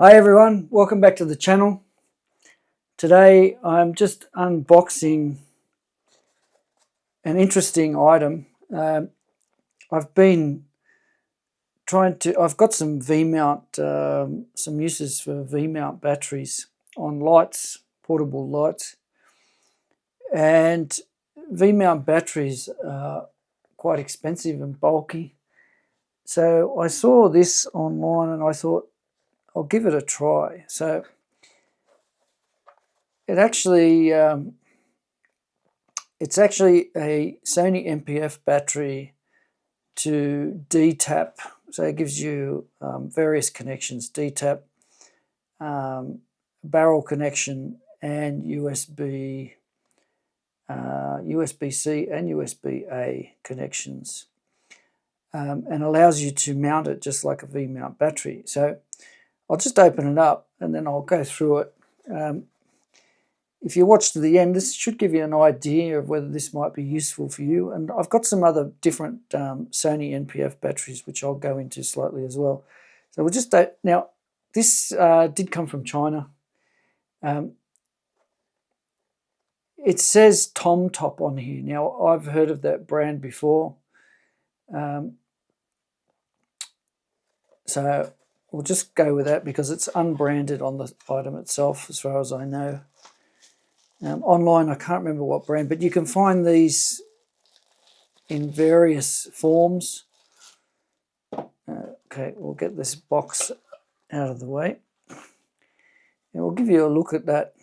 Hi everyone, welcome back to the channel. Today I'm just unboxing an interesting item. I've been I've got some V-mount, some uses for V-mount batteries on lights, portable lights. And V-mount batteries are quite expensive and bulky. So I saw this online and I thought, I'll give it a try. So it's actually a Sony NP-F battery to DTap. So it gives you various connections: DTap, barrel connection, and USB-C and USB-A connections, and allows you to mount it just like a V-mount battery. So I'll just open it up and then I'll go through it. If you watch to the end, this should give you an idea of whether this might be useful for you. And I've got some other different Sony NP-F batteries, which I'll go into slightly as well. So we'll just, now this did come from China. It says TomTop on here. Now I've heard of that brand before. So we'll just go with that because it's unbranded on the item itself, as far as I know. Online, I can't remember what brand, but you can find these in various forms. Okay, we'll get this box out of the way. And we'll give you a look at that.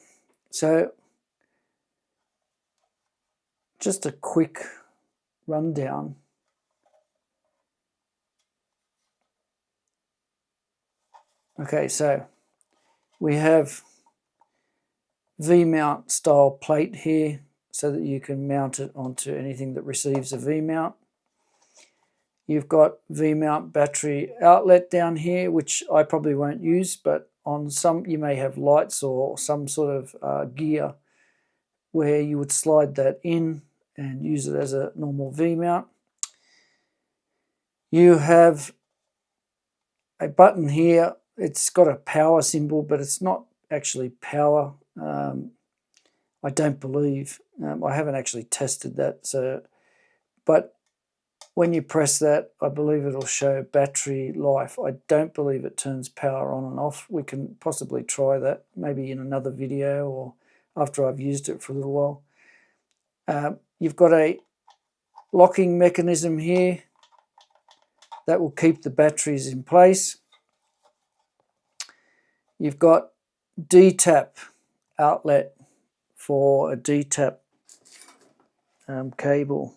So, just a quick rundown. Okay, so we have V-mount style plate here so that you can mount it onto anything that receives a V-mount. You've got V-mount battery outlet down here, which I probably won't use, but on some you may have lights or some sort of gear where you would slide that in and use it as a normal V-mount. You have a button here. It's got a power symbol, but it's not actually power. I don't believe. I haven't actually tested that. But when you press that, I believe it'll show battery life. I don't believe it turns power on and off. We can possibly try that maybe in another video or after I've used it for a little while. You've got a locking mechanism here that will keep the batteries in place. You've got DTap outlet for a DTap cable,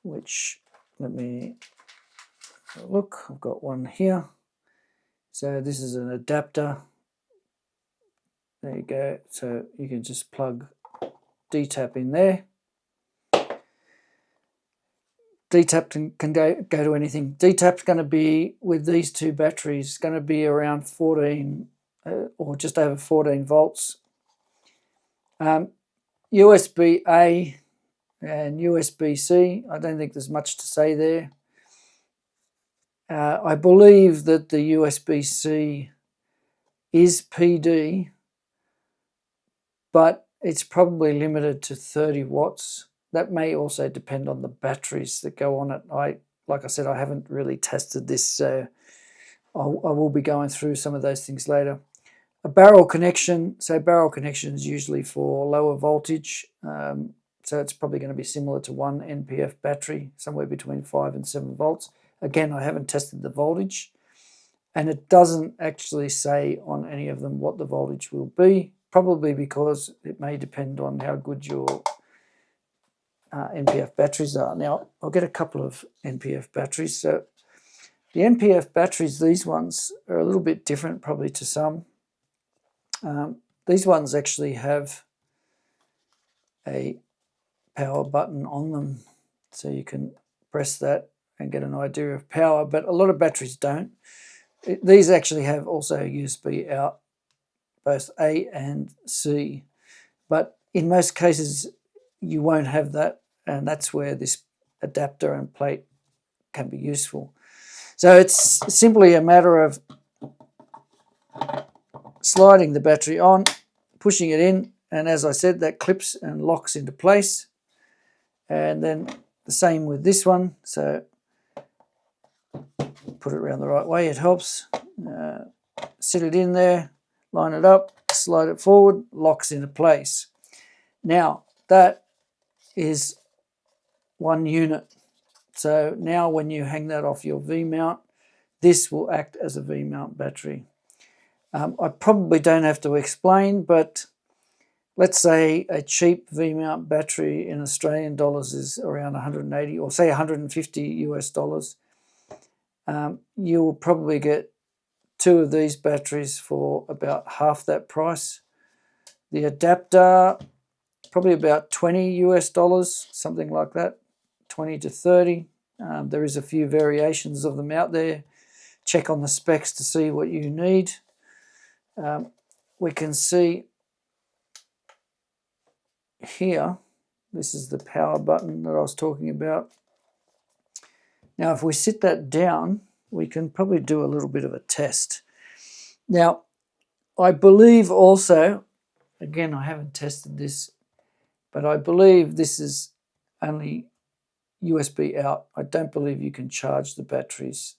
which, let me look, I've got one here. So this is an adapter. There you go. So you can just plug DTap in there. DTap can go to anything. DTap's going to be, with these two batteries, going to be around 14 or just over 14 volts. USB-A and USB-C, I don't think there's much to say there. I believe that the USB-C is PD, but it's probably limited to 30 watts. That may also depend on the batteries that go on it. Like I said, I haven't really tested this, so I will be going through some of those things later. A barrel connection, so barrel connection is usually for lower voltage, so it's probably going to be similar to one NP-F battery, somewhere between 5 and 7 volts. Again, I haven't tested the voltage, and it doesn't actually say on any of them what the voltage will be, probably because it may depend on how good your NP-F batteries are. Now, I'll get a couple of NP-F batteries. So the NP-F batteries, these ones are a little bit different probably to some. These ones actually have a power button on them, so you can press that and get an idea of power, but a lot of batteries don't. These actually have also USB out, both A and C, but in most cases you won't have that, and that's where this adapter and plate can be useful. So it's simply a matter of sliding the battery on, pushing it in, and as I said, that clips and locks into place. And then the same with this one, so put it around the right way, it helps. Sit it in there, line it up, slide it forward, locks into place. Now that is one unit. So now when you hang that off your V-mount, this will act as a V-mount battery. I probably don't have to explain, but let's say a cheap V-mount battery in Australian dollars is around 180 or say 150 US dollars. You will probably get 2 of these batteries for about half that price. The adapter, probably about 20 US dollars, something like that, 20 to 30. There is a few variations of them out there. Check on the specs to see what you need. We can see here, this is the power button that I was talking about. Now, if we sit that down, we can probably do a little bit of a test. Now, I believe also, again, I haven't tested this, but I believe this is only USB out. I don't believe you can charge the batteries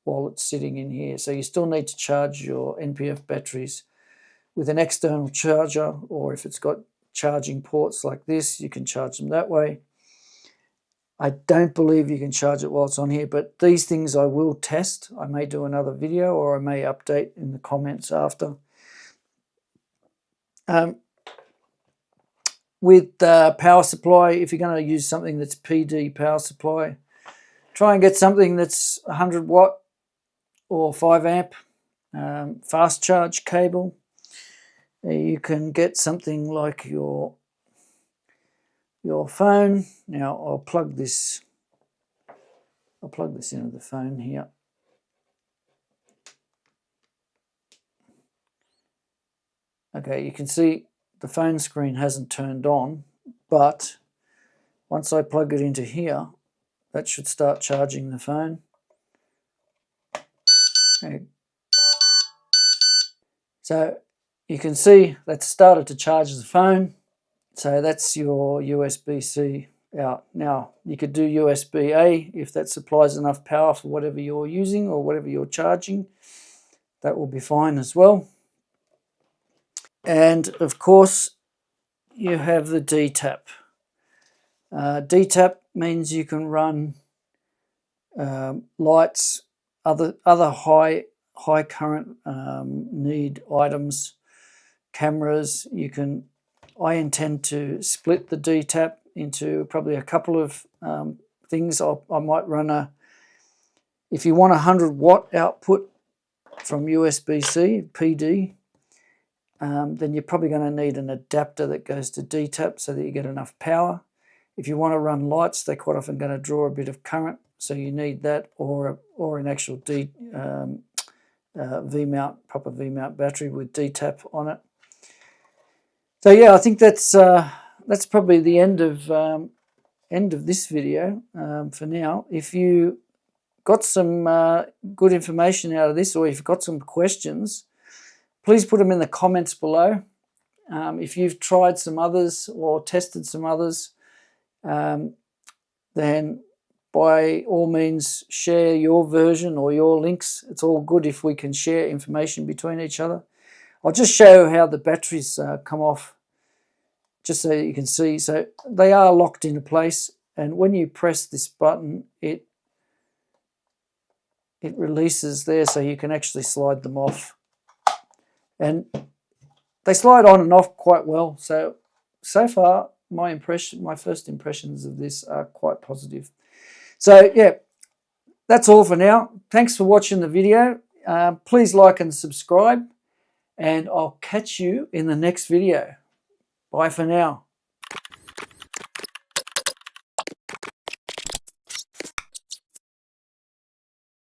while it's sitting in here. So you still need to charge your NPF batteries with an external charger, or if it's got charging ports like this, you can charge them that way. I don't believe you can charge it while it's on here, but these things I will test. I may do another video, or I may update in the comments after. With power supply, if you're going to use something that's PD power supply, try and get something that's 100 watt or 5 amp fast charge cable. You can get something like your phone. Now I'll plug this into the phone here. Okay, you can see the phone screen hasn't turned on, but once I plug it into here, that should start charging the phone. Okay. So you can see that's started to charge the phone. So that's your USB-C out. Now, you could do USB-A if that supplies enough power for whatever you're using or whatever you're charging. That will be fine as well. And of course, you have the DTap. DTap means you can run lights, other high current need items, cameras. I intend to split the DTap into probably a couple of things. I might run if you want 100 watt output from USB-C, PD, then you're probably going to need an adapter that goes to DTap so that you get enough power. If you want to run lights, they're quite often going to draw a bit of current, so you need that, or an actual V-mount, proper V-mount battery with DTap on it. So yeah, I think that's probably the end of this video for now. If you got some good information out of this, or if you've got some questions, please put them in the comments below. If you've tried some others or tested some others, then by all means share your version or your links. It's all good if we can share information between each other. I'll just show how the batteries come off, just so you can see. So they are locked into place, and when you press this button, it releases there, so you can actually slide them off. And they slide on and off quite well. So far, my first impressions of this are quite positive. So yeah, that's all for now. Thanks for watching the video. Please like and subscribe, and I'll catch you in the next video. Bye for now.